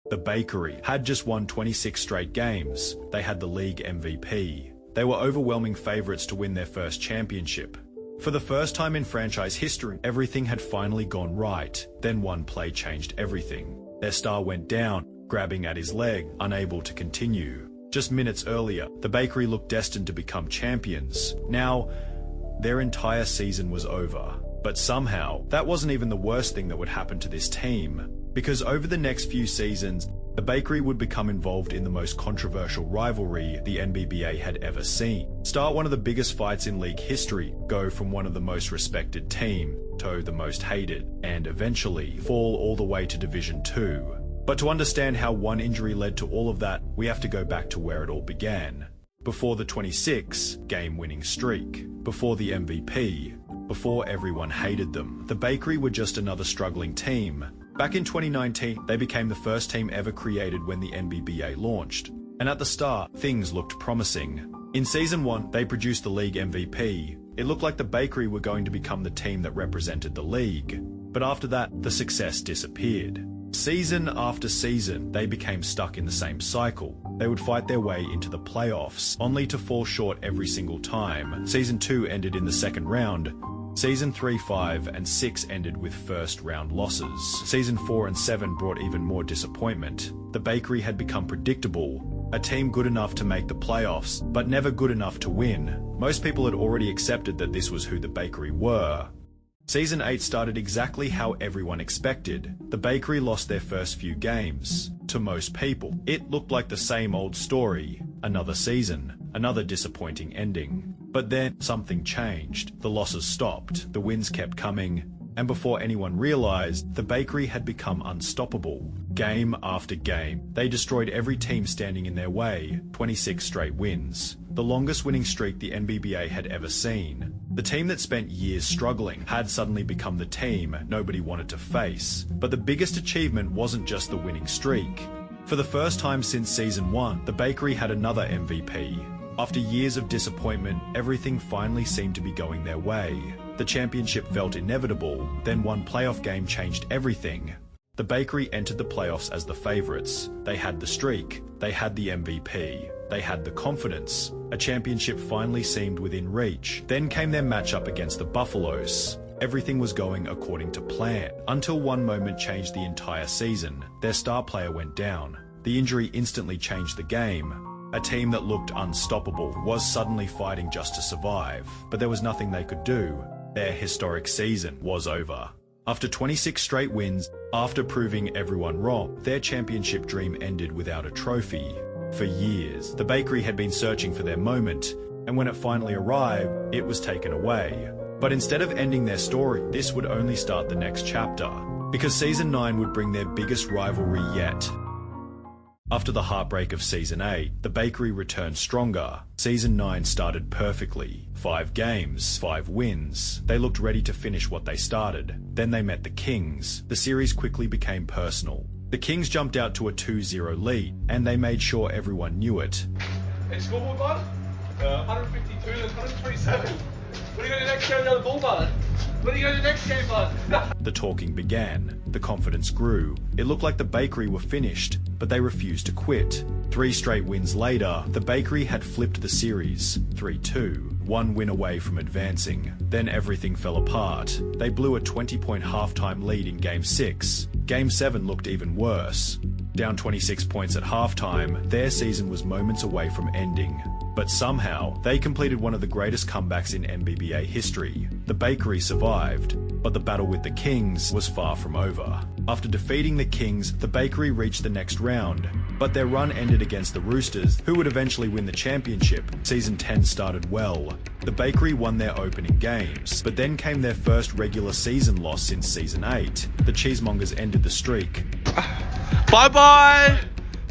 The Bakery had just won 26 straight games. They had the league MVP. They were overwhelming favorites to win their first championship. For the first time in franchise history, everything had finally gone right. Then one play changed everything. Their star went down, grabbing at his leg, unable to continue. Just minutes earlier, the Bakery looked destined to become champions. Now, their entire season was over. But somehow, that wasn't even the worst thing that would happen to this team. Because over the next few seasons, the Bakery would become involved in the most controversial rivalry the NBBA had ever seen. Start one of the biggest fights in league history, go from one of the most respected team to the most hated, and eventually fall all the way to Division 2. But to understand how one injury led to all of that, we have to go back to where it all began. Before the 26-game winning streak, before the MVP, before everyone hated them, the Bakery were just another struggling team. Back in 2019, they became the first team ever created when the NBBA launched. And at the start, things looked promising. In Season 1, they produced the league MVP. It looked like the Bakery were going to become the team that represented the league. But after that, the success disappeared. Season after season, they became stuck in the same cycle. They would fight their way into the playoffs, only to fall short every single time. Season 2 ended in the second round. Season 3, 5, and 6 ended with first-round losses. Season 4 and 7 brought even more disappointment. The Bakery had become predictable, a team good enough to make the playoffs, but never good enough to win. Most people had already accepted that this was who the Bakery were. Season 8 started exactly how everyone expected. The Bakery lost their first few games. To most people, it looked like the same old story. Another season, another disappointing ending. But then something changed. The losses stopped, the wins kept coming, and before anyone realized, the Bakery had become unstoppable. Game after game, they destroyed every team standing in their way. 26 straight wins. The longest winning streak the NBBA had ever seen. The team that spent years struggling had suddenly become the team nobody wanted to face. But the biggest achievement wasn't just the winning streak. For the first time since Season 1, the Bakery had another MVP. After years of disappointment, everything finally seemed to be going their way. The championship felt inevitable, then one playoff game changed everything. The Bakery entered the playoffs as the favourites. They had the streak, they had the MVP, they had the confidence. A championship finally seemed within reach. Then came their matchup against the Buffaloes. Everything was going according to plan, until one moment changed the entire season. Their star player went down. The injury instantly changed the game. A team that looked unstoppable was suddenly fighting just to survive, but there was nothing they could do. Their historic season was over. After 26 straight wins, after proving everyone wrong, their championship dream ended without a trophy. For years, the Bakery had been searching for their moment, and when it finally arrived, it was taken away. But instead of ending their story, this would only start the next chapter, because Season 9 would bring their biggest rivalry yet. After the heartbreak of Season 8, the Bakery returned stronger. Season 9 started perfectly. 5 games, 5 wins. They looked ready to finish what they started. Then they met the Kings. The series quickly became personal. The Kings jumped out to a 2-0 lead, and they made sure everyone knew it. Hey, scoreboard button? 152, there's 127. When are you going to next game another ball button? When are you going to next game button? The talking began. The confidence grew. It looked like the Bakery were finished, but they refused to quit. 3 straight wins later, the Bakery had flipped the series, 3-2, 1 win away from advancing. Then everything fell apart. They blew a 20-point halftime lead in Game 6. Game 7 looked even worse. Down 26 points at halftime, their season was moments away from ending. But somehow, they completed one of the greatest comebacks in NBBA history. The Bakery survived, but the battle with the Kings was far from over. After defeating the Kings, the Bakery reached the next round, but their run ended against the Roosters, who would eventually win the championship. Season 10 started well. The Bakery won their opening games, but then came their first regular season loss since Season 8. The Cheesemongers ended the streak. Bye-bye!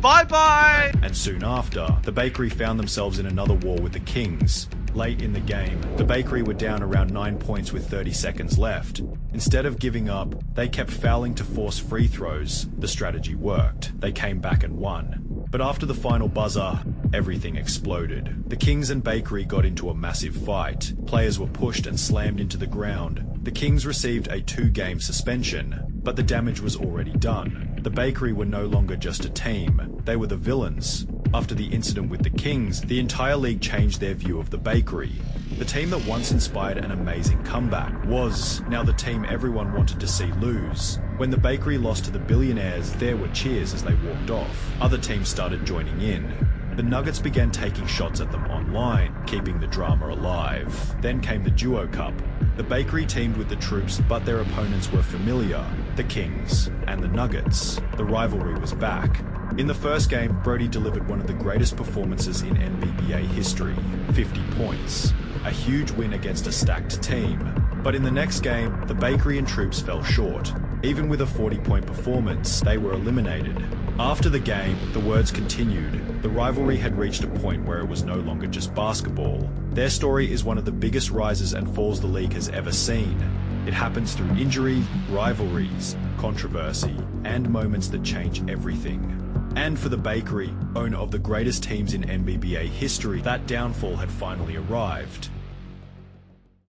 Bye-bye! And soon after, the Bakery found themselves in another war with the Kings. Late in the game, the Bakery were down around 9 points with 30 seconds left. Instead of giving up, they kept fouling to force free throws. The strategy worked. They came back and won. But after the final buzzer, everything exploded. The Kings and Bakery got into a massive fight. Players were pushed and slammed into the ground. The Kings received a 2-game suspension, but the damage was already done. The Bakery were no longer just a team, they were the villains. After the incident with the Kings, the entire league changed their view of the Bakery. The team that once inspired an amazing comeback was now the team everyone wanted to see lose. When the Bakery lost to the Billionaires, there were cheers as they walked off. Other teams started joining in. The Nuggets began taking shots at them online, keeping the drama alive. Then came the Duo Cup. The Bakery teamed with the Troops, but their opponents were familiar, the Kings and the Nuggets. The rivalry was back. In the first game, Brody delivered one of the greatest performances in NBBA history, 50 points. A huge win against a stacked team. But in the next game, the Bakery and Troops fell short. Even with a 40-point performance, they were eliminated. After the game, the words continued. The rivalry had reached a point where it was no longer just basketball. Their story is one of the biggest rises and falls the league has ever seen. It happens through injury, rivalries, controversy, and moments that change everything. And for the Bakery, owner of the greatest teams in NBBA history, that downfall had finally arrived.